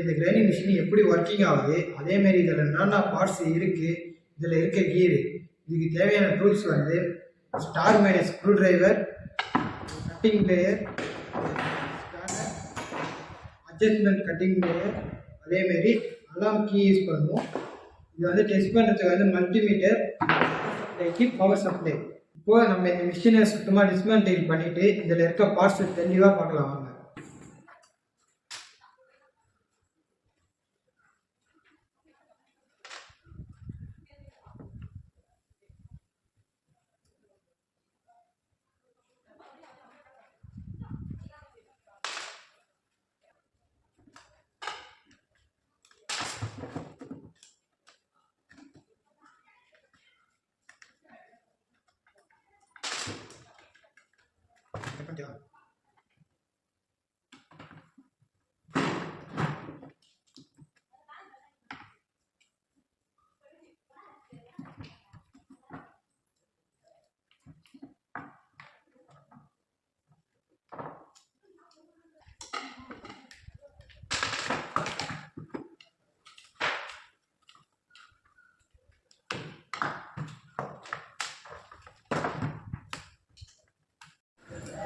இந்த grinding machine எப்படி working ஆகுது, அதேமாரி இதில் என்னென்ன பார்ட்ஸ் இருக்குது, இதில் இருக்க கீரு, இதுக்கு தேவையான டூல்ஸ் வந்து star minus screw driver, cutting plier, spanner, adjustment cutting plier, அதேமாரி அலாம் கீ யூஸ் பண்ணுவோம். இது வந்து டெஸ்ட் பண்ணுறதுக்கு வந்து மல்டிமீட்டர், பவர் சப்ளை. இப்போது நம்ம இந்த மிஷினை சுத்தமாக டிஸ்மேண்டில் பண்ணிவிட்டு இதில் இருக்க பார்ட்ஸ் தெளிவாக பார்க்கலாம் வாங்க.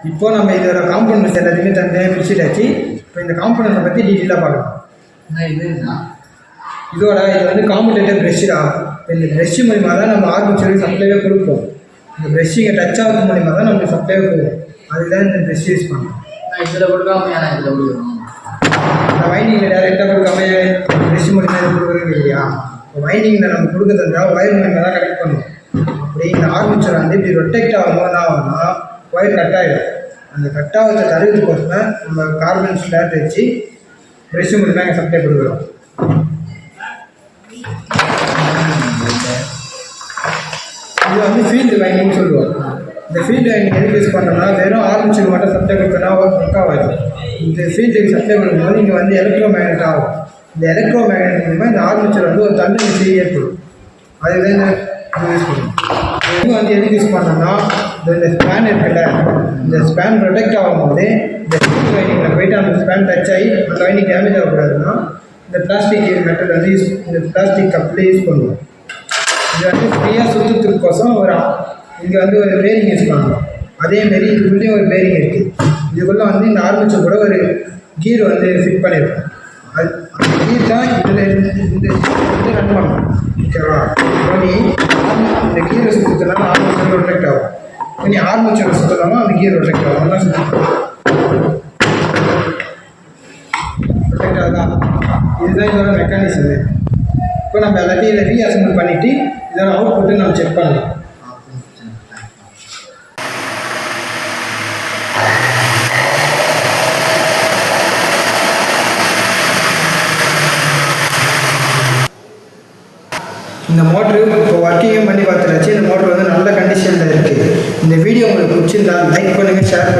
இப்போ நம்ம இதோட காம்பனன்ட்ஸ் எல்லாத்தையுமே தனியாக பிரிச்சுட்டாச்சு. இப்போ இந்த காம்பனன்ட்டை பற்றி டீட்டெயிலாக பார்க்கலாம். இது வந்து காம்பனேட்டர் ப்ரெஷ்ஷு தான். இந்த ப்ரெஷ்ஷு மூலிமா தான் நம்ம ஆர்மேச்சருக்கு சப்ளைவே கொடுப்போம். இந்த ப்ரெஷ்ஷிங்க டச் ஆகிறது மூலிமா தான் நமக்கு சப்ளைவே போகும். அதுதான் இந்த ப்ரெஷ் யூஸ் பண்ணணும். இதில் கொடுக்காம இதில் கொடுக்கணும். இந்த வைண்டிங்கில் டேரெக்டாக கொடுக்காம ப்ரெஷ் மூலிமா இது கொடுக்குறது இல்லையா? இப்போ வைண்டிங்கில் நம்ம கொடுக்குறதுனா ஒயர் மூலிமா தான் கனெக்ட் பண்ணுவோம். அப்படி இந்த ஆர்மேச்சர் வந்து இப்படி ரொட்டேக்ட் ஆகும்போது என்ன ஆகும்னா ஒயர் கட் ஆகிடும். அந்த கட் ஆகிறத தடுக்கிறதுக்கோசரம் நம்ம கார்பன் ஸ்லாட் வச்சு ப்ரெஷ் மூலிமா நாங்கள் சப்ளை கொடுக்குறோம். இது வந்து ஃபீல்டு வைண்டிங்னு சொல்லுவோம். இந்த ஃபீல்டு வைண்டிங் எதுக்கு யூஸ் பண்ணுறோம்னா வெறும் ஆர்மேச்சருக்கு மட்டும் சப்ளை கொடுத்தனா ஒர்க் ஆகாது. இந்த ஃபீல்டுக்கு சப்ளை கொடுக்கும்போது இங்கே வந்து எலக்ட்ரோ மேக்னெட் ஆகும். இந்த எலக்ட்ரோ மேக்னெட் மூலிமா இந்த ஆர்மேச்சர் வந்து ஒரு தண்டு விசை ஏற்படும். அதுதான் இந்த யூஸ் பண்ணுவோம். இது வந்து எதுக்கு யூஸ் பண்ணோம்னா இந்த ஸ்பேன் இருக்குல்ல, இந்த ஸ்பேன் ப்ரொடெக்ட் ஆகும்போது இந்த ஃபீல்டு வைண்டிங்கில் போய்ட்டு அந்த ஸ்பேன் டச் ஆகி அந்த வைண்டிங் டேமேஜ் ஆகக்கூடாதுன்னா இந்த பிளாஸ்டிக் மெட்டல் வந்து இந்த பிளாஸ்டிக் கப்லேயே யூஸ் பண்ணுவோம். இது வந்து ஃப்ரீயாக சுற்றுறதுக்கோசம் இங்கே வந்து ஒரு பேரிங் யூஸ் பண்ணுறோம். அதேமாரி இதுக்குள்ளேயும் ஒரு பேரிங் இருக்குது. இதுக்குள்ளே வந்து இந்த ஆர்மேச்சர் கூட ஒரு கீர் வந்து ஃபிட் பண்ணியிருக்கோம். அந்த கீர் தான் இதில் ரன் பண்ணணும். ஓகேவா? நீ இந்த கீரை சுற்றுறதுனால ஆர்மேச்சர் ரொட்டேக்ட் ஆகும். நீ ஆர்மேச்சரை சுற்றுறதுனால அந்த கீர் ரொட்டேக்ட் ஆகும். அதெல்லாம் சுற்றி ரொட்டேக்ட் ஆகுதான். இதுதான் இதோட மெக்கானிசம். இப்போ நம்ம எல்லாத்தையும் இதை ரீஅசம்பிள் பண்ணிவிட்டு இதோட அவுட்புட்டு நம்ம செக் பண்ணலாம். இந்த மோட்ரு இப்போ ஒர்க்கிங்கும் பண்ணி பார்த்துருச்சு. இந்த மோட்ரு வந்து நல்ல கண்டிஷனில் இருக்குது. இந்த வீடியோ உங்களுக்கு பிடிச்சிருந்தா லைக் பண்ணுங்கள், ஷேர் பண்ணுங்கள்.